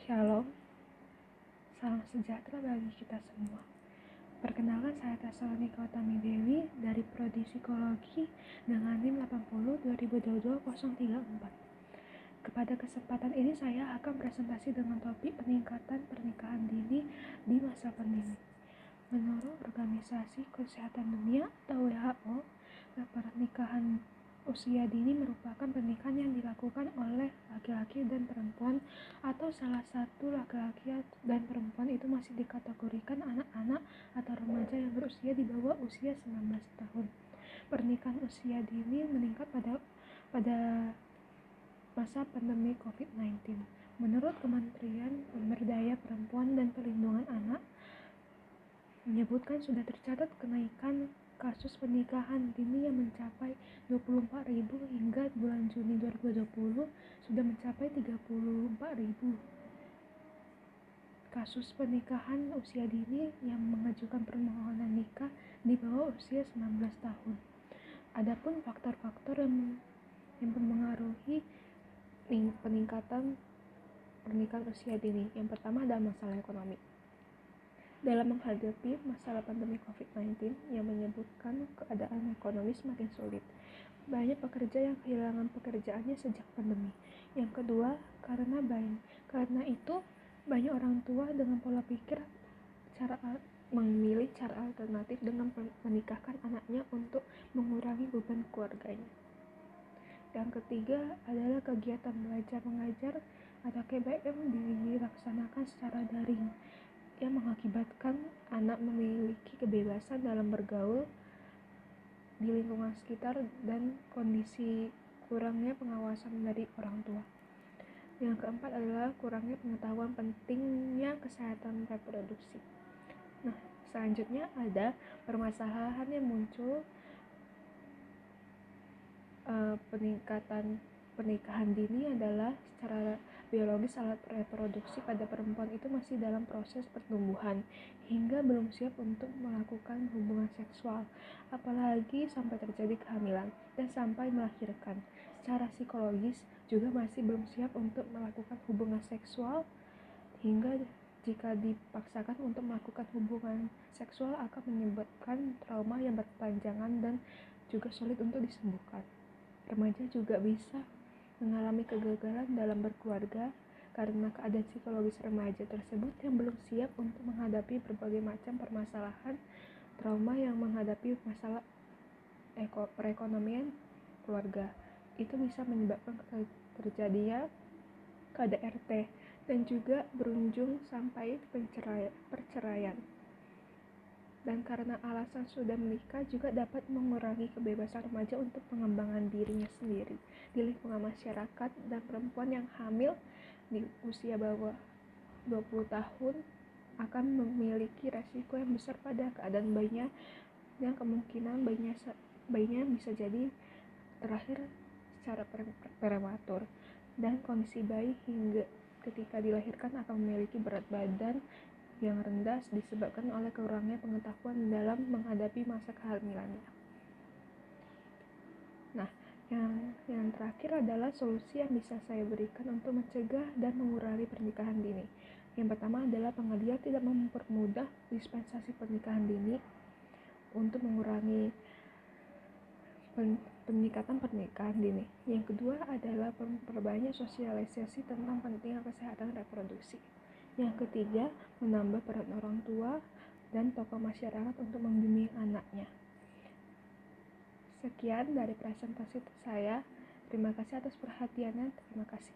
Shalom, salam sejahtera bagi kita semua. Perkenalkan, saya Tassalani Utami Dewi dari Prodi Psikologi dengan NIM 80 2022 034. Kepada kesempatan ini saya akan presentasi dengan topik peningkatan pernikahan dini di masa pandemi. Menurut Organisasi Kesehatan Dunia atau WHO, pernikahan usia dini merupakan pernikahan yang dilakukan oleh laki-laki dan perempuan atau salah satu laki-laki dan perempuan itu masih dikategorikan anak-anak atau remaja yang berusia di bawah usia 19 tahun. Pernikahan usia dini meningkat pada masa pandemi COVID-19. Menurut Kementerian Pemberdayaan Perempuan dan Perlindungan Anak menyebutkan sudah tercatat kenaikan kasus pernikahan dini yang mencapai 24.000 hingga bulan Juni 2020 sudah mencapai 34.000 kasus pernikahan usia dini yang mengajukan permohonan nikah di bawah usia 19 tahun. Adapun faktor-faktor yang mempengaruhi peningkatan pernikahan usia dini, yang pertama adalah masalah ekonomi. Dalam menghadapi masalah pandemi COVID-19 yang menyebabkan keadaan ekonomi semakin sulit, banyak pekerja yang kehilangan pekerjaannya sejak pandemi. Yang kedua, karena itu banyak orang tua dengan pola pikir memilih cara alternatif dengan menikahkan anaknya untuk mengurangi beban keluarganya. Yang ketiga adalah kegiatan belajar mengajar atau KBM dilaksanakan secara daring, yang mengakibatkan anak memiliki kebebasan dalam bergaul di lingkungan sekitar dan kondisi kurangnya pengawasan dari orang tua. Yang keempat adalah kurangnya pengetahuan pentingnya kesehatan reproduksi. Nah, selanjutnya ada permasalahan yang muncul peningkatan pernikahan dini adalah secara biologis alat reproduksi pada perempuan itu masih dalam proses pertumbuhan hingga belum siap untuk melakukan hubungan seksual, apalagi sampai terjadi kehamilan dan sampai melahirkan. Secara psikologis juga masih belum siap untuk melakukan hubungan seksual, hingga jika dipaksakan untuk melakukan hubungan seksual akan menyebabkan trauma yang berkepanjangan dan juga sulit untuk disembuhkan. Remaja juga bisa mengalami kegagalan dalam berkeluarga karena keadaan psikologis remaja tersebut yang belum siap untuk menghadapi berbagai macam permasalahan trauma yang menghadapi masalah perekonomian keluarga. Itu bisa menyebabkan terjadinya KDRT dan juga berujung sampai perceraian. Dan karena alasan sudah menikah juga dapat mengurangi kebebasan remaja untuk pengembangan dirinya sendiri di lingkungan masyarakat, dan perempuan yang hamil di usia bawah 20 tahun akan memiliki resiko yang besar pada keadaan bayinya, yang kemungkinan bayinya bisa jadi terlahir secara prematur, dan kondisi bayi hingga ketika dilahirkan akan memiliki berat badan yang rendah disebabkan oleh kurangnya pengetahuan dalam menghadapi masa kehamilannya. Nah, yang terakhir adalah solusi yang bisa saya berikan untuk mencegah dan mengurangi pernikahan dini. Yang pertama adalah pengadilan tidak mempermudah dispensasi pernikahan dini untuk mengurangi peningkatan pernikahan dini. Yang kedua adalah memperbanyak sosialisasi tentang pentingnya kesehatan reproduksi. Yang ketiga, menambah peran orang tua dan tokoh masyarakat untuk membimbing anaknya. Sekian dari presentasi saya. Terima kasih atas perhatiannya. Terima kasih.